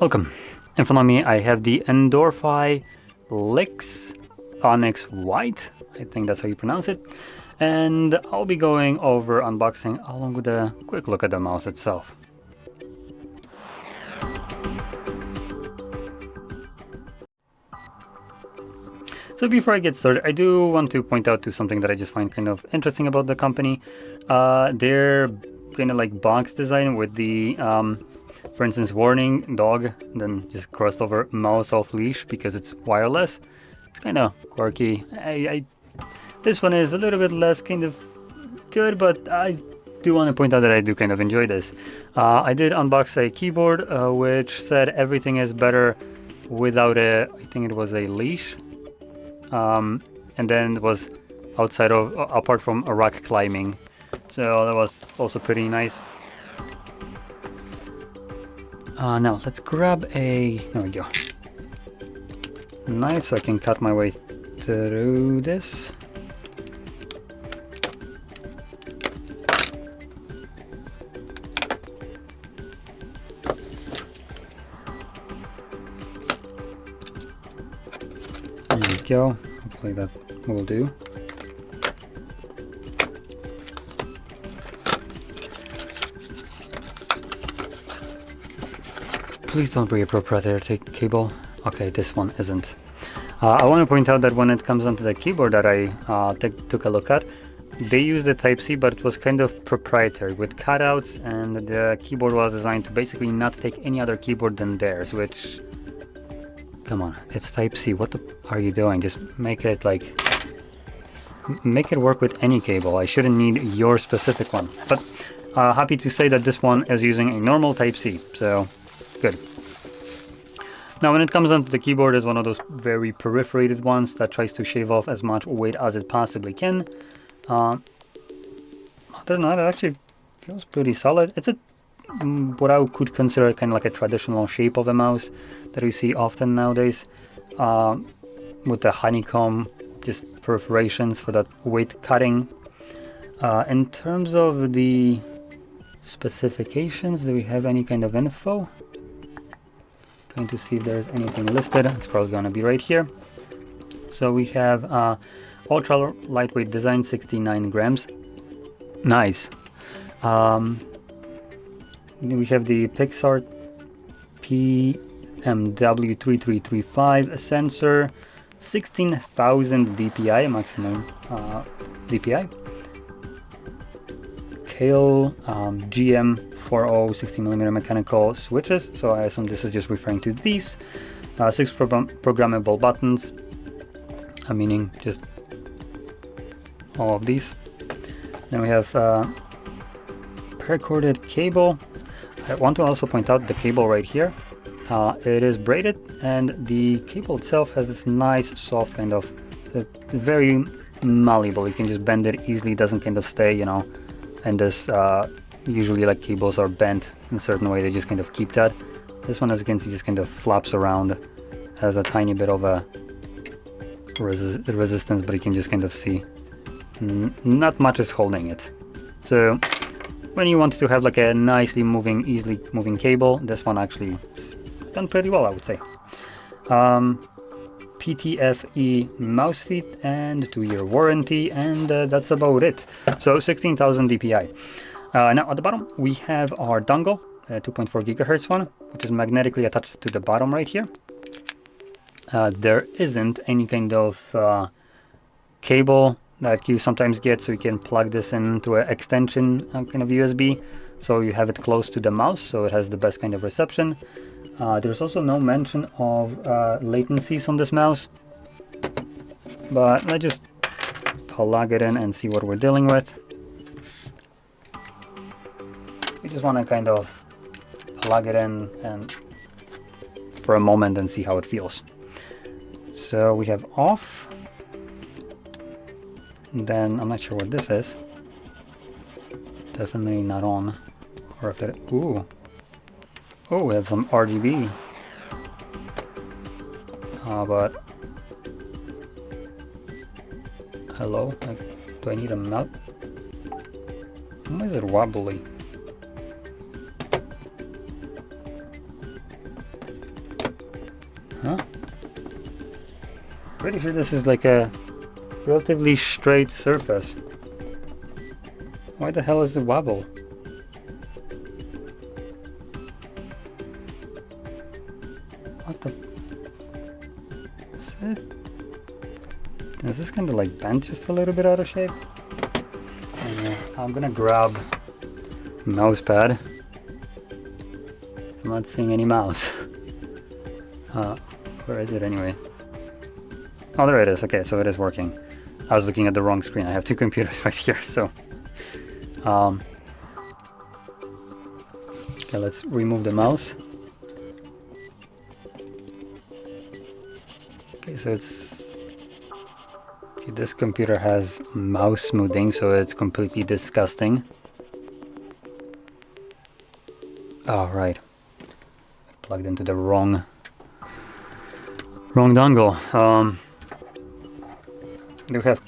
Welcome. In front of me I have the Endorfy LIX Onyx White. I think that's how you pronounce it. And I'll be going over unboxing along with a quick look at the mouse itself. So before I get started, I do want to point out to something that I just find kind of interesting about the company. Their kind of like box design with the for instance, warning dog, then just crossed over mouse off leash because it's wireless. It's kind of quirky. This one is a little bit less kind of good, but I do want to point out that I do kind of enjoy this. I did unbox a keyboard which said everything is better without a, I think it was a leash. And then it was outside of, apart from a rock climbing. So that was also pretty nice. Now let's grab a, there we go, knife so I can cut my way through this. There we go, hopefully that will do. Please don't be a proprietary cable. Okay, this one isn't. I want to point out that when it comes onto the keyboard that I took a look at, they used the Type-C, but it was kind of proprietary with cutouts, and the keyboard was designed to basically not take any other keyboard than theirs, which, come on, it's Type-C. What the are you doing? Just make it like, make it work with any cable. I shouldn't need your specific one. But happy to say that this one is using a normal Type-C, so good. Now when it comes onto the keyboard, it's one of those very perforated ones that tries to shave off as much weight as it possibly can. Other than that, it actually feels pretty solid. It's a what I could consider kind of like a traditional shape of a mouse that we see often nowadays, with the honeycomb just perforations for that weight cutting. In terms of the specifications, do we have any kind of info? Trying to see if there's anything listed. It's probably going to be right here. So we have ultra lightweight design, 69 grams. Nice. We have the Pixar PMW3335 sensor, 16,000 dpi maximum dpi. Kale GM40 60mm mechanical switches, so I assume this is just referring to these. 6 programmable buttons, meaning just all of these. Then we have paracord cable. I want to also point out the cable right here. It is braided, and the cable itself has this nice soft kind of very malleable. You can just bend it easily, doesn't kind of stay, you know. And this usually like cables are bent in a certain way, they just kind of keep that. This one, as you can see, just kind of flops around, has a tiny bit of a resistance, but you can just kind of see not much is holding it. So when you want to have like a nicely moving, easily moving cable, this one actually is done pretty well, I would say. PTFE mouse feet and 2-year warranty, and that's about it. So 16,000 dpi. Now at the bottom we have our dongle, 2.4 gigahertz one, which is magnetically attached to the bottom right here. There isn't any kind of cable that you sometimes get, so you can plug this into an extension kind of USB, so you have it close to the mouse, so it has the best kind of reception. There's also no mention of latencies on this mouse, but let's just plug it in and see what we're dealing with. We just want to kind of plug it in and for a moment and see how it feels. So we have off, and then I'm not sure what this is. Definitely not on, or if it, ooh. Oh, we have some RGB. But hello, like, do I need a mount? Why is it wobbly? Huh? Pretty sure this is like a relatively straight surface. Why the hell is it wobble? What the? Is this kind of like bent just a little bit out of shape? I'm gonna grab mouse pad. I'm not seeing any mouse. Where is it anyway? Oh, there it is. Okay, so it is working. I was looking at the wrong screen. I have two computers right here, so okay, let's remove the mouse. Okay, so this computer has mouse smoothing, so it's completely disgusting. Oh, right. I plugged into the wrong dongle. We have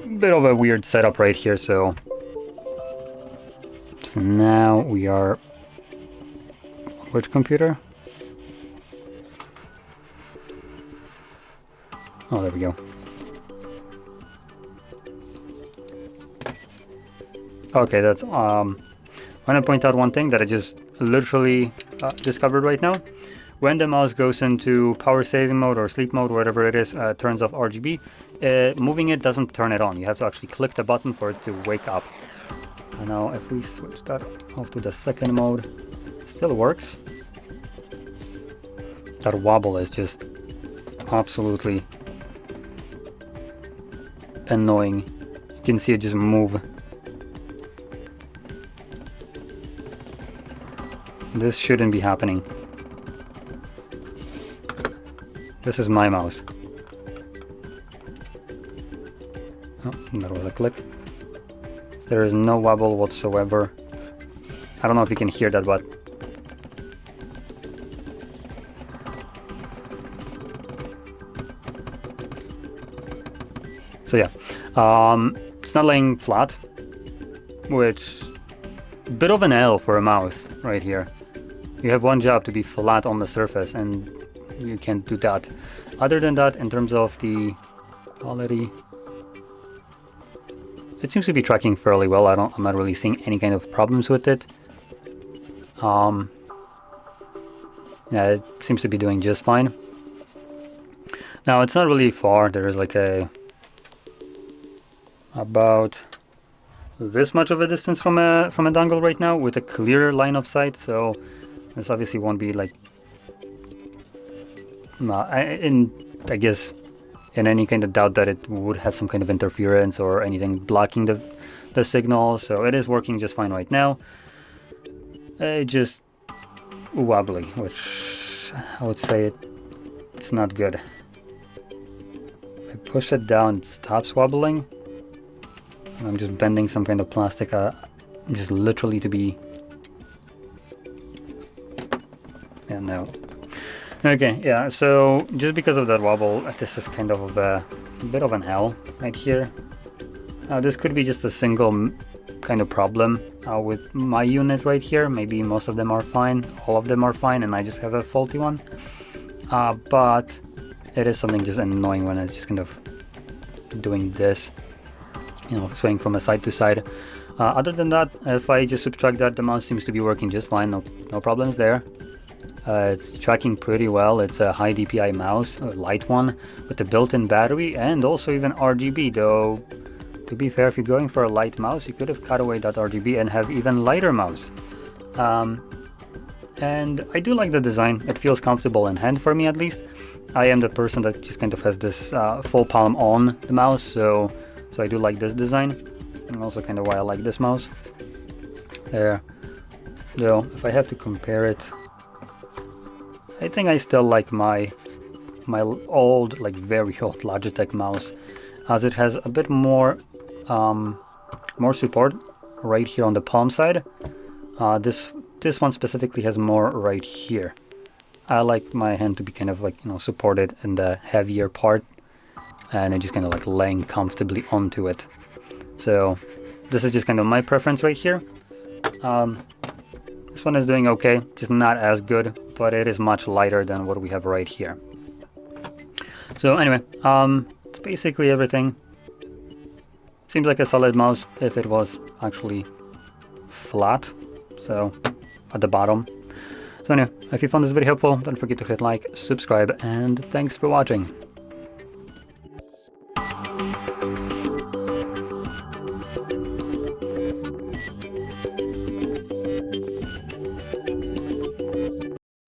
a bit of a weird setup right here, so now we are... Which computer? Oh, there we go. Okay, that's I want to point out one thing that I just literally discovered right now. When the mouse goes into power saving mode or sleep mode, whatever it is, turns off RGB, moving it doesn't turn it on. You have to actually click the button for it to wake up. And now if we switch that off to the second mode, it still works. That wobble is just absolutely annoying. You can see it just move. This shouldn't be happening. This is my mouse. Oh, that was a click. There is no wobble whatsoever. I don't know if you can hear that, but so yeah, it's not laying flat, which bit of an L for a mouse right here. You have one job to be flat on the surface, and you can't do that. Other than that, in terms of the quality, it seems to be tracking fairly well. I'm not really seeing any kind of problems with it. Yeah, it seems to be doing just fine. Now it's not really far. There is like about this much of a distance from a dongle right now with a clear line of sight. So this obviously won't be like I guess in any kind of doubt that it would have some kind of interference or anything blocking the signal. So it is working just fine right now. It just wobbly, which I would say it's not good. If I push it down, it stops wobbling. And I'm just bending some kind of plastic, just literally to be... Yeah, no. Okay, yeah, so just because of that wobble, this is kind of a bit of an L right here. This could be just a single kind of problem with my unit right here. Maybe most of them are fine, all of them are fine, and I just have a faulty one. But it is something just annoying when it's just kind of doing this, you know, swaying from a side to side. Other than that, if I just subtract that, the mouse seems to be working just fine, no problems there. It's tracking pretty well. It's a high DPI mouse, a light one, with a built-in battery and also even RGB, though to be fair, if you're going for a light mouse, you could have cut away that RGB and have even lighter mouse. And I do like the design. It feels comfortable in hand for me, at least. I am the person that just kind of has this full palm on the mouse, so I do like this design, and also kind of why I like this mouse. There. Though, if I have to compare it, I think I still like my old, like very old Logitech mouse, as it has a bit more support right here on the palm side. This one specifically has more right here. I like my hand to be kind of like, you know, supported in the heavier part, and it just kind of like laying comfortably onto it. So this is just kind of my preference right here. This one is doing okay, just not as good but it is much lighter than what we have right here. So anyway, it's basically everything. Seems like a solid mouse if it was actually flat, so at the bottom. So anyway, if you found this video helpful, don't forget to hit like, subscribe, and thanks for watching.